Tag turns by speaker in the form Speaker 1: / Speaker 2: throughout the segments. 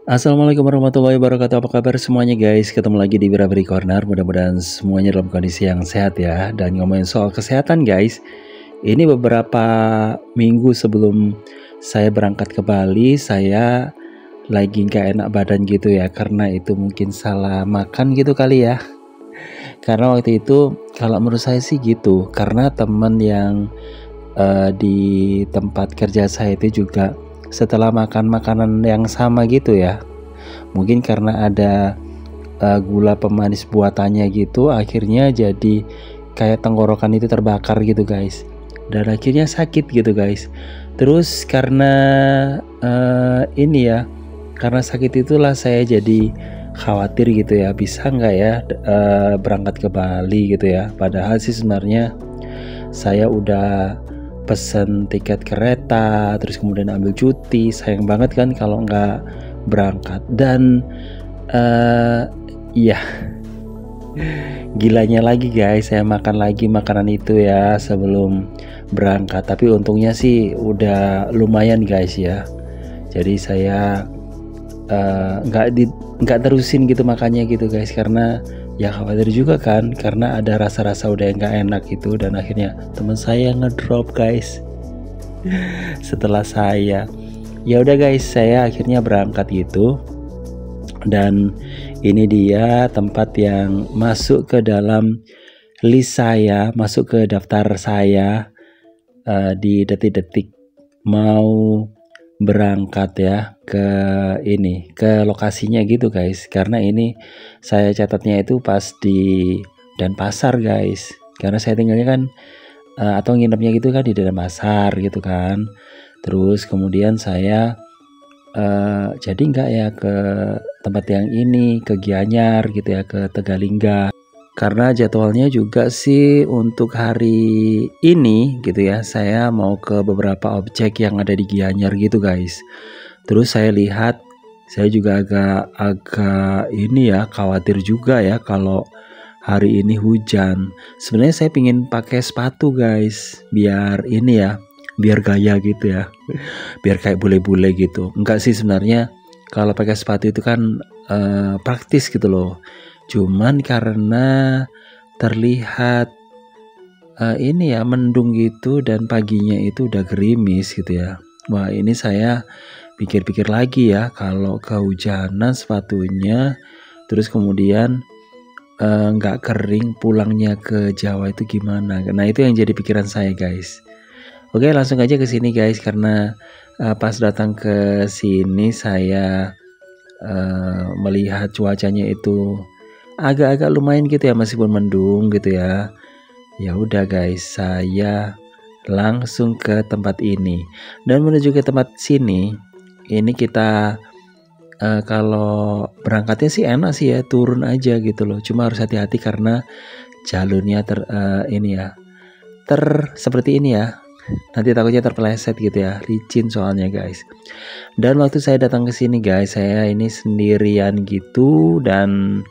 Speaker 1: Assalamualaikum warahmatullahi wabarakatuh. Apa kabar semuanya guys? Ketemu lagi di Birabri Corner. Mudah-mudahan semuanya dalam kondisi yang sehat ya. Dan ngomongin soal kesehatan guys, ini beberapa minggu sebelum saya berangkat ke Bali, saya lagi nggak enak badan gitu ya. Karena itu mungkin salah makan gitu kali ya. Karena waktu itu kalau menurut saya sih gitu. Karena teman yang di tempat kerja saya itu juga setelah makan makanan yang sama gitu ya, mungkin karena ada gula pemanis buatannya gitu, akhirnya jadi kayak tenggorokan itu terbakar gitu guys, dan akhirnya sakit gitu guys. Terus karena ini ya, karena sakit itulah saya jadi khawatir gitu ya, bisa nggak ya berangkat ke Bali gitu ya. Padahal sih sebenarnya saya udah pesen tiket kereta, terus kemudian ambil cuti. Sayang banget kan kalau nggak berangkat. Dan iya, gilanya lagi guys, saya makan lagi makanan itu ya sebelum berangkat. Tapi untungnya sih udah lumayan guys ya. Jadi saya nggak terusin gitu makannya gitu guys, karena ya khawatir juga kan, karena ada rasa-rasa udah nggak enak gitu. Dan akhirnya teman saya ngedrop guys setelah saya. Ya udah guys, saya akhirnya berangkat gitu. Dan ini dia tempat yang masuk ke dalam list saya, masuk ke daftar saya di detik-detik mau berangkat ya ke ini, ke lokasinya gitu guys. Karena ini saya catatnya itu pas di Denpasar guys, karena saya tinggalnya kan atau nginepnya gitu kan di Denpasar gitu kan. Terus kemudian saya jadi nggak ya ke tempat yang ini, ke Gianyar gitu ya, ke Tegalingga. Karena jadwalnya juga sih untuk hari ini gitu ya, saya mau ke beberapa objek yang ada di Gianyar gitu guys. Terus saya lihat, saya juga agak ini ya, khawatir juga ya kalau hari ini hujan. Sebenarnya saya pingin pakai sepatu guys, biar ini ya, biar gaya gitu ya, biar kayak bule-bule gitu. Enggak sih sebenarnya, kalau pakai sepatu itu kan praktis gitu loh. Cuman karena terlihat ini ya mendung gitu, dan paginya itu udah gerimis gitu ya. Wah, ini saya pikir-pikir lagi ya, kalau kehujanan sepatunya terus kemudian nggak kering pulangnya ke Jawa itu gimana. Nah itu yang jadi pikiran saya guys. Oke, langsung aja ke sini guys, karena pas datang ke sini saya melihat cuacanya itu agak-agak lumayan gitu ya, meskipun mendung gitu ya. Ya udah guys, saya langsung ke tempat ini. Dan menuju ke tempat sini, ini kita kalau berangkatnya sih enak sih ya, turun aja gitu loh. Cuma harus hati-hati karena jalurnya ini ya, seperti ini ya. Nanti takutnya terpeleset gitu ya, licin soalnya guys. Dan waktu saya datang ke sini guys, saya ini sendirian gitu, dan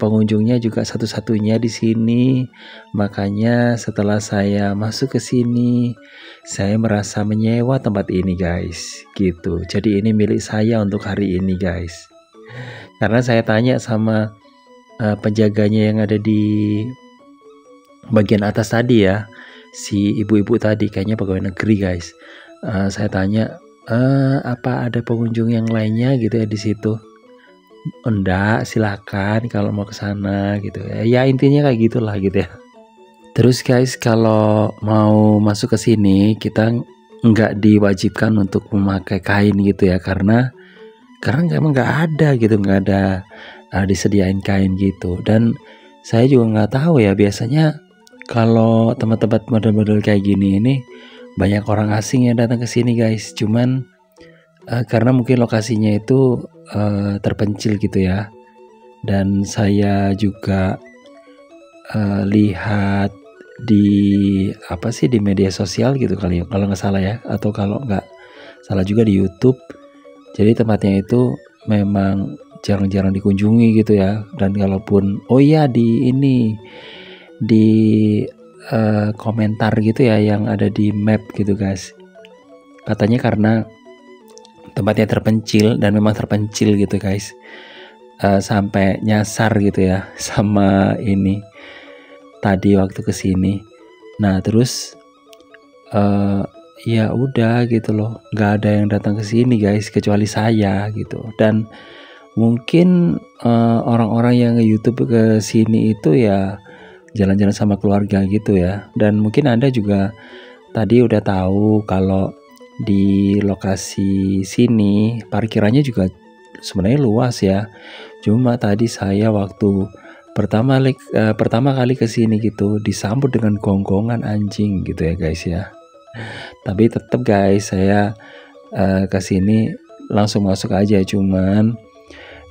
Speaker 1: pengunjungnya juga satu-satunya di sini. Makanya setelah saya masuk ke sini, saya merasa menyewa tempat ini guys, gitu. Jadi ini milik saya untuk hari ini guys. Karena saya tanya sama penjaganya yang ada di bagian atas tadi ya, si ibu-ibu tadi, kayaknya pegawai negeri guys. Saya tanya, apa ada pengunjung yang lainnya gitu ya di situ? Enggak, silakan kalau mau ke sana gitu ya. Ya intinya kayak gitulah gitu ya. Terus guys, kalau mau masuk ke sini kita nggak diwajibkan untuk memakai kain gitu ya, karena emang nggak ada gitu, nggak ada disediain kain gitu. Dan saya juga nggak tahu ya, biasanya kalau tempat-tempat model-model kayak gini ini banyak orang asing yang datang ke sini guys. Cuman karena mungkin lokasinya itu terpencil gitu ya, dan saya juga lihat di apa sih, di media sosial gitu kali ya, kalau nggak salah ya, atau kalau nggak salah juga di YouTube. Jadi tempatnya itu memang jarang-jarang dikunjungi gitu ya. Dan kalaupun oh iya, di ini di komentar gitu ya yang ada di map gitu guys, katanya karena tempatnya terpencil dan memang terpencil gitu guys. Sampai nyasar gitu ya sama ini tadi waktu kesini. Nah terus ya udah gitu loh, nggak ada yang datang ke sini guys kecuali saya gitu. Dan mungkin orang-orang yang nge-YouTube ke sini itu ya jalan-jalan sama keluarga gitu ya. Dan mungkin Anda juga tadi udah tahu kalau di lokasi sini parkirannya juga sebenarnya luas ya. Cuma tadi saya waktu pertama kali kesini gitu disambut dengan gonggongan anjing gitu ya guys ya. Tapi tetap guys saya kesini langsung masuk aja, cuman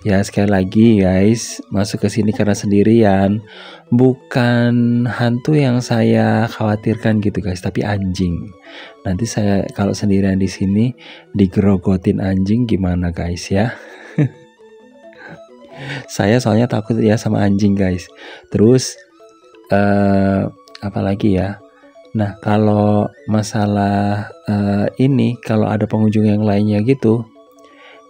Speaker 1: ya sekali lagi guys, masuk ke sini karena sendirian, bukan hantu yang saya khawatirkan gitu guys, tapi anjing. Nanti saya kalau sendirian di sini digerogotin anjing gimana guys ya? Saya soalnya takut ya sama anjing guys. Terus apalagi ya? Nah kalau masalah ini, kalau ada pengunjung yang lainnya gitu,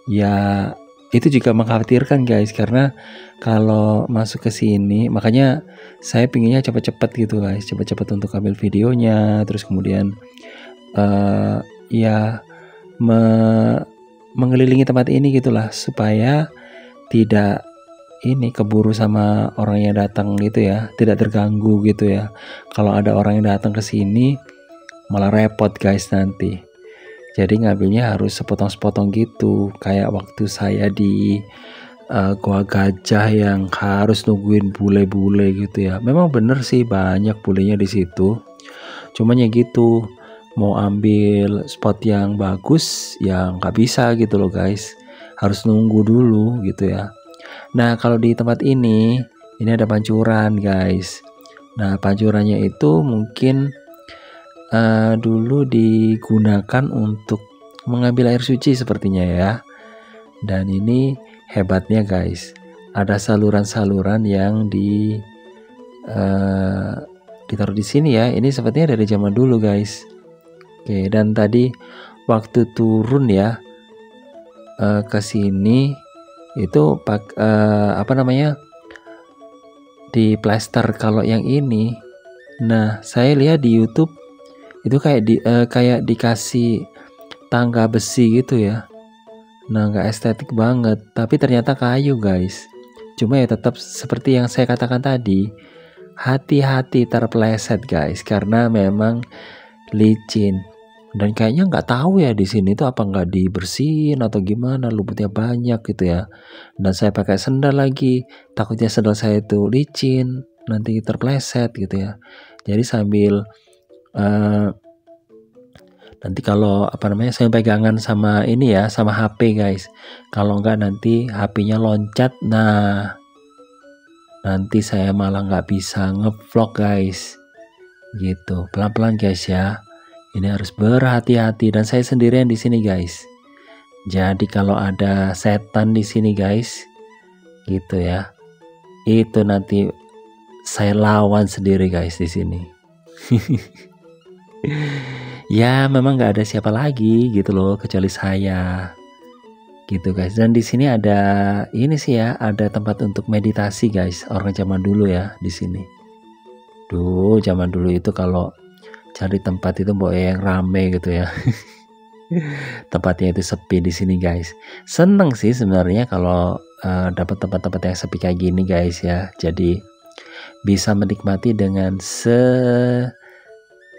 Speaker 1: ya itu juga mengkhawatirkan guys, karena kalau masuk ke sini, makanya saya pinginnya cepet-cepet gitu guys, cepet-cepet untuk ambil videonya, terus kemudian ya mengelilingi tempat ini gitulah, supaya tidak ini keburu sama orang yang datang gitu ya, tidak terganggu gitu ya. Kalau ada orang yang datang ke sini malah repot guys nanti. Jadi ngambilnya harus sepotong-sepotong gitu, kayak waktu saya di Goa Gajah yang harus nungguin bule-bule gitu ya. Memang bener sih banyak bulenya di situ. Cuman ya gitu, mau ambil spot yang bagus ya nggak bisa gitu loh guys. Harus nunggu dulu gitu ya. Nah kalau di tempat ini ada pancuran guys. Nah pancurannya itu mungkin dulu digunakan untuk mengambil air suci sepertinya ya. Dan ini hebatnya guys, ada saluran-saluran yang ditaruh di sini ya. Ini sepertinya dari zaman dulu guys. Oke, dan tadi waktu turun ya ke sini itu di plester kalau yang ini. Nah saya lihat di YouTube itu kayak dikasih tangga besi gitu ya. Nah nggak estetik banget, tapi ternyata kayu guys. Cuma ya tetap seperti yang saya katakan tadi, hati-hati terpleset guys, karena memang licin. Dan kayaknya nggak tahu ya di sini tuh apa nggak dibersihin atau gimana, lumutnya banyak gitu ya. Dan saya pakai sendal lagi, takutnya sendal saya itu licin, nanti terpleset gitu ya. Jadi sambil nanti kalau saya pegangan sama ini ya, sama HP guys. Kalau nggak nanti HP-nya loncat, nah nanti saya malah nggak bisa ngevlog guys. Gitu, pelan-pelan guys ya. Ini harus berhati-hati, dan saya sendirian di sini guys. Jadi kalau ada setan di sini guys, gitu ya, itu nanti saya lawan sendiri guys di sini. Ya memang nggak ada siapa lagi gitu loh kecuali saya, gitu guys. Dan di sini ada ini sih ya, ada tempat untuk meditasi guys, orang zaman dulu ya di sini. Duh, zaman dulu itu kalau cari tempat itu yang rame gitu ya. Tempatnya itu sepi di sini guys. Seneng sih sebenarnya kalau dapat tempat-tempat yang sepi kayak gini guys ya. Jadi bisa menikmati dengan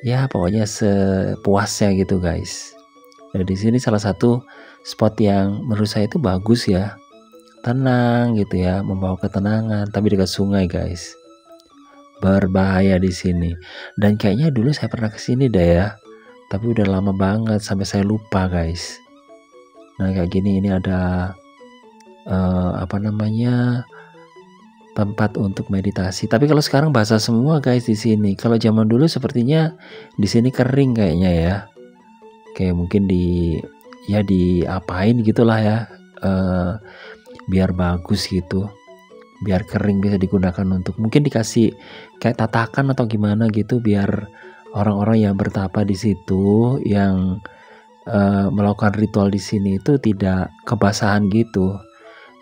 Speaker 1: pokoknya sepuasnya gitu guys. Nah, di sini salah satu spot yang menurut saya itu bagus ya. Tenang gitu ya, membawa ketenangan, tapi dekat sungai guys. Berbahaya di sini. Dan kayaknya dulu saya pernah kesini deh ya, tapi udah lama banget sampai saya lupa guys. Nah kayak gini, ini ada tempat untuk meditasi. Tapi kalau sekarang basah semua guys di sini. Kalau zaman dulu sepertinya di sini kering kayaknya ya. Kayak mungkin diapain gitulah ya, biar bagus gitu, biar kering, bisa digunakan untuk mungkin dikasih kayak tatakan atau gimana gitu, biar orang-orang yang bertapa di situ, yang melakukan ritual di sini itu tidak kebasahan gitu.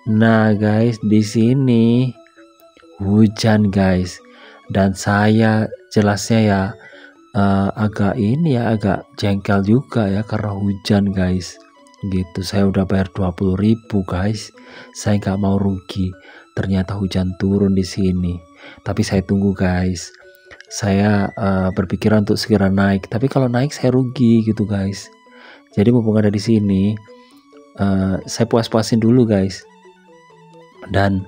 Speaker 1: Nah guys, di sini hujan guys, dan saya jelasnya ya agak agak jengkel juga ya karena hujan guys. Gitu, saya udah bayar 20.000 guys, saya nggak mau rugi. Ternyata hujan turun di sini, tapi saya tunggu guys. Saya berpikiran untuk segera naik, tapi kalau naik saya rugi gitu guys. Jadi mumpung ada di sini, saya puas-puasin dulu guys. Dan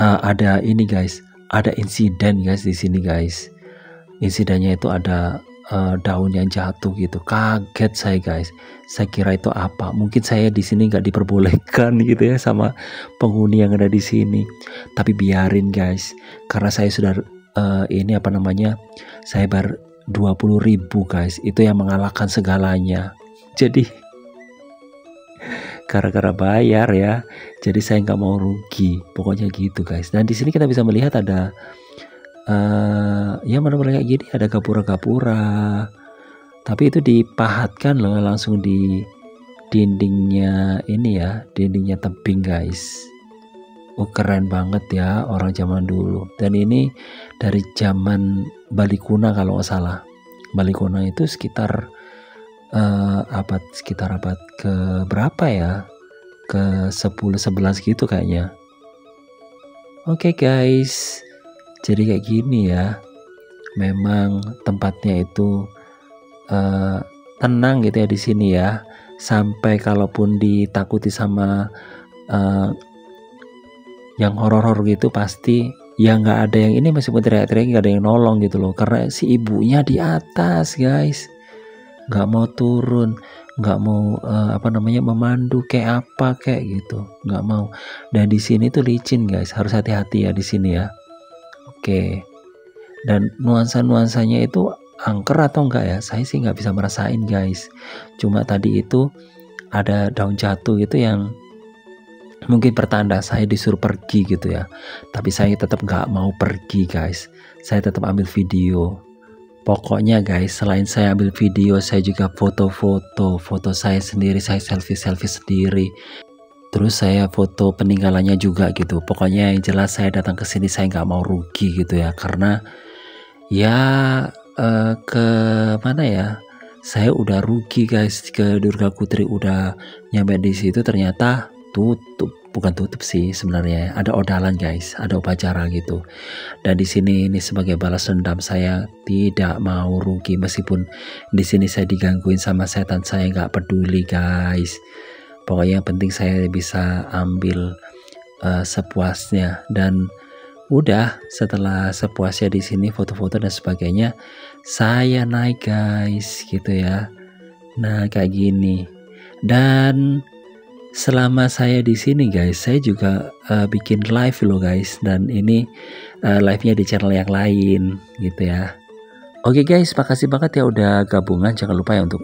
Speaker 1: ada ini guys, ada insiden guys di sini guys. Insidennya itu ada daun yang jatuh gitu. Kaget saya guys. Saya kira itu apa? Mungkin saya di sini nggak diperbolehkan gitu ya sama penghuni yang ada di sini. Tapi biarin guys, karena saya sudah saya bayar 20.000 guys. Itu yang mengalahkan segalanya. Jadi gara-gara bayar ya, jadi saya nggak mau rugi. Pokoknya gitu guys. Dan di sini kita bisa melihat ada ya mana-mana kayak gini, ada gapura-gapura, tapi itu dipahatkan loh langsung di dindingnya ini ya, dindingnya tebing guys. Keren banget ya orang zaman dulu. Dan ini dari zaman Bali Kuna kalau nggak salah. Bali Kuna itu sekitar abad ke berapa ya, ke 10-11 gitu kayaknya. Oke guys, jadi kayak gini ya, memang tempatnya itu tenang gitu ya di sini ya. Sampai kalaupun ditakuti sama yang horor-horor gitu, pasti ya nggak ada yang ini, meskipun teriak-teriak nggak ada yang nolong gitu loh, karena si ibunya di atas guys, nggak mau turun, nggak mau memandu kayak apa kayak gitu, nggak mau. Dan di sini tuh licin guys, harus hati-hati ya di sini ya. Oke, dan nuansanya itu angker atau enggak ya, saya sih nggak bisa merasain guys. Cuma tadi itu ada daun jatuh gitu yang mungkin pertanda saya disuruh pergi gitu ya. Tapi saya tetap nggak mau pergi guys, saya tetap ambil video. Pokoknya guys, selain saya ambil video, saya juga foto saya sendiri, saya selfie sendiri. Terus saya foto peninggalannya juga gitu. Pokoknya yang jelas saya datang ke sini saya nggak mau rugi gitu ya. Karena ya ke mana ya? Saya udah rugi guys, ke Durga Putri udah nyampe di situ ternyata tutup. Bukan tutup sih sebenarnya. Ada odalan guys, ada upacara gitu. Dan di sini ini sebagai balas dendam, saya tidak mau rugi meskipun di sini saya digangguin sama setan, saya nggak peduli guys. Pokoknya yang penting saya bisa ambil sepuasnya. Dan udah setelah sepuasnya di sini foto-foto dan sebagainya, saya naik guys gitu ya. Nah kayak gini. Dan selama saya di sini guys, saya juga bikin live loh guys. Dan ini live-nya di channel yang lain gitu ya. Oke guys, makasih banget ya udah gabungan. Jangan lupa ya untuk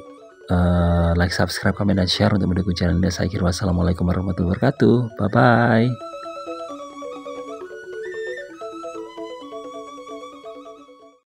Speaker 1: like, subscribe, komen, dan share untuk mendukung channel ini. Saya kira wassalamualaikum warahmatullahi wabarakatuh. Bye bye.